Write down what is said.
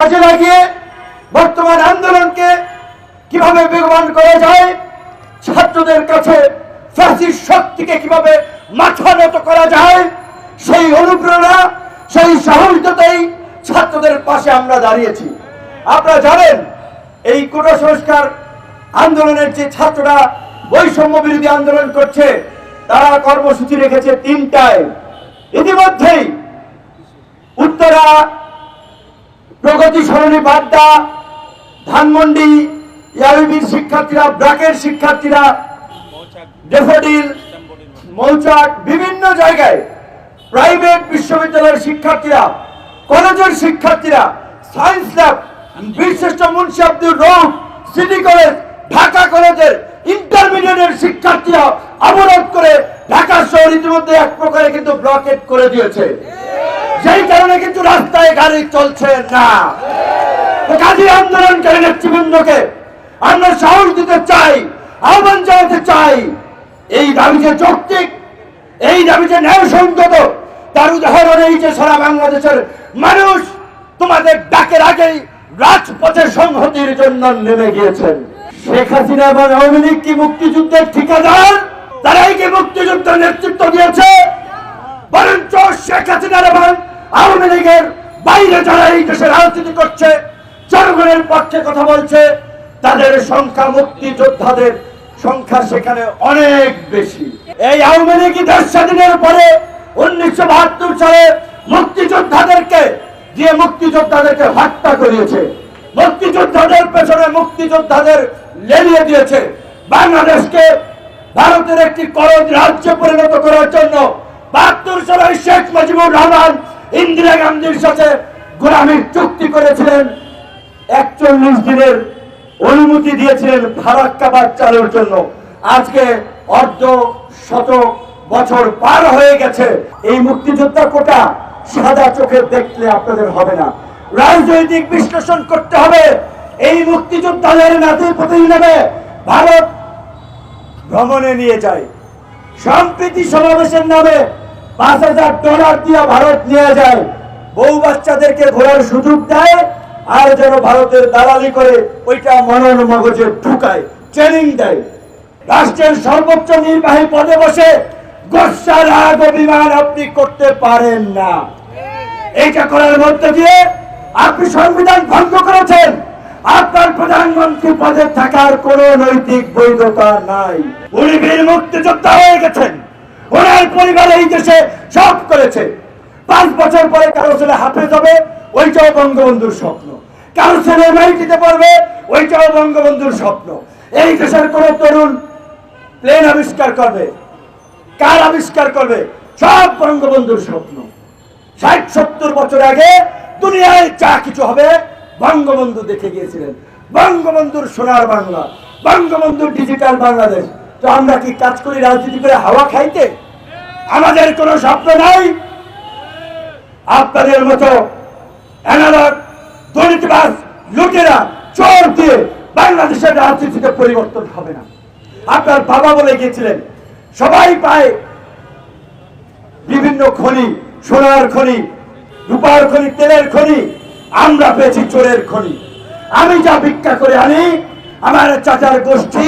কাজে লাগিয়ে বর্তমান আন্দোলনকে কিভাবে বেগবান করা যায়, ছাত্রদের কাছে ফ্যাসিস্ট শক্তিকে কিভাবে মাথা নত করা যায়, সেই অনুপ্রেরণা, সেই সাহসিকতাই ছাত্রদের পাশে আমরা দাঁড়িয়েছি। আপনারা জানেন এই কোটা সংস্কার আন্দোলনের যে ছাত্ররা বৈষম্য বিরোধী আন্দোলন করছে, তারা কর্মসূচি রেখেছে 3টায়। ইতিমধ্যেই উত্তরা, প্রগতি সরণি, বাড্ডা, ধানমন্ডি, ইয়াবিবির শিক্ষার্থীরা, ব্র্যাকের শিক্ষার্থীরা, ডেফোডিল, মৌচাক, বিভিন্ন জায়গায় প্রাইভেট বিশ্ববিদ্যালয়ের শিক্ষার্থীরা, কলেজের শিক্ষার্থীরা, সায়েন্স ল্যাব, বীরশ্রেষ্ঠ মুন্সি আব্দুর রউফ সিটি কলেজ, ঢাকা কলেজের ইন্টারমিডিয়েটের শিক্ষার্থীরা অবরোধ করে ঢাকা শহর ইতিমধ্যে এক প্রকারে কিন্তু ব্লকেট করে দিয়েছে। সেই কারণে কিন্তু রাস্তায় গাড়ি চলছে না। কাজী আন্দোলনকারী নেতৃবৃন্দকে আমরা সাহস দিতে চাই, আহ্বান জানাতে চাই, এই দাবি যে যৌক্তিক, এই দাবি যে ন্যায়সঙ্গত, তার উদাহরণ এই যে সারা বাংলাদেশের মানুষ তোমাদের ডাকের আগেই রাজপথে সংহতির জন্য নেমে গিয়েছেন। শেখ হাসিনা এবং আওয়ামী লীগ কি মুক্তিযুদ্ধের ঠিকাদার? তারাই কি মুক্তিযুদ্ধের নেতৃত্ব দিয়েছে? বরঞ্চ শেখ হাসিনা এবং আওয়ামী লীগের বাইরে যারা এই দেশে রাজনীতি করছে, জনগণের পক্ষে কথা বলছে, তাদের সংখ্যা, মুক্তিযোদ্ধাদের সংখ্যা সেখানে অনেক বেশি। এই আওয়ামী লীগ দেশ স্বাধীনের পরে 1972 সালে মুক্তিযোদ্ধাদেরকে দিয়ে মুক্তিযোদ্ধাদেরকে হত্যা করিয়েছে, মুক্তিযোদ্ধাদের পেছনে মুক্তিযোদ্ধাদের লেলিয়ে দিয়েছে। বাংলাদেশকে ভারতের একটি করদ রাজ্যে পরিণত করার জন্য 72 সালে শেখ মুজিবুর রহমান ইন্দিরা গান্ধীর সাথে গোলামীর চুক্তি করেছিলেন, 41 দিনের অনুমতি দিয়েছিলেন ফারাক্কাবাদ চালুর জন্য। আজকে অর্ধ শত বছর পার হয়ে গেছে। এই মুক্তিযোদ্ধা কোটা সাদা চোখে দেখলে আপনাদের হবে না, রাজনৈতিক বিশ্লেষণ করতে হবে। এই মুক্তিযোদ্ধাদের নাতি পুতি নেবে ভারত ভ্রমণে নিয়ে যায়, সম্প্রীতি সমাবেশের নামে $5000 দিয়ে ভারত নিয়ে যায়, বউ বাচ্চাদেরকে ঘোরার সুযোগ দেয়, আর যেন ভারতের দালালি করে ওইটা মনন মগজে ঢুকায়, ট্রেনিং দেয়। রাষ্ট্রের সর্বোচ্চ নির্বাহী পদে বসে গোসা রাগ অভিমান আপনি করতে পারেন না। এইটা করার মধ্যে দিয়ে আপনি সংবিধান ভঙ্গ করেছেন। আপনার প্রধানমন্ত্রী পদে থাকার কোন নৈতিক বৈধতা নাই। উনি বীর মুক্তিযোদ্ধা হয়ে গেছেন, ওনার পরিবার এই দেশে সব করেছে। 5 বছর পরে কারো ছেলে হাফেজ হবে, ওইটাও বঙ্গবন্ধুর স্বপ্ন। কারো ছেলে এমআইটিতে পড়বে, ওইটাও বঙ্গবন্ধুর স্বপ্ন। এই দেশের কোন তরুণ প্লেন আবিষ্কার করবে, কার আবিষ্কার করবে, সব বঙ্গবন্ধুর স্বপ্ন। 60-70 বছর আগে দুনিয়ায় যা কিছু হবে বঙ্গবন্ধু দেখে গিয়েছিলেন। বঙ্গবন্ধুর সোনার বাংলা, বঙ্গবন্ধুর ডিজিটাল বাংলাদেশ। তো আমরা কি কাজ করি রাজনীতি করে হাওয়া খাইতে? আমাদের কোনো স্বপ্ন নাই। আপনাদের মতো অ্যানালগ দুর্নীতিবাজ, লুটেরা, চোর দিয়ে বাংলাদেশের রাজনীতিতে পরিবর্তন হবে না। আপনার বাবা বলে গিয়েছিলেন সবাই পায় বিভিন্ন খনি, সোনার খনি, রূপার খনি, তেলের খনি, আমরা পেয়েছি চোরের খনি। আমি যা ভিক্ষা করে আনি, আমার চাচার গোষ্ঠী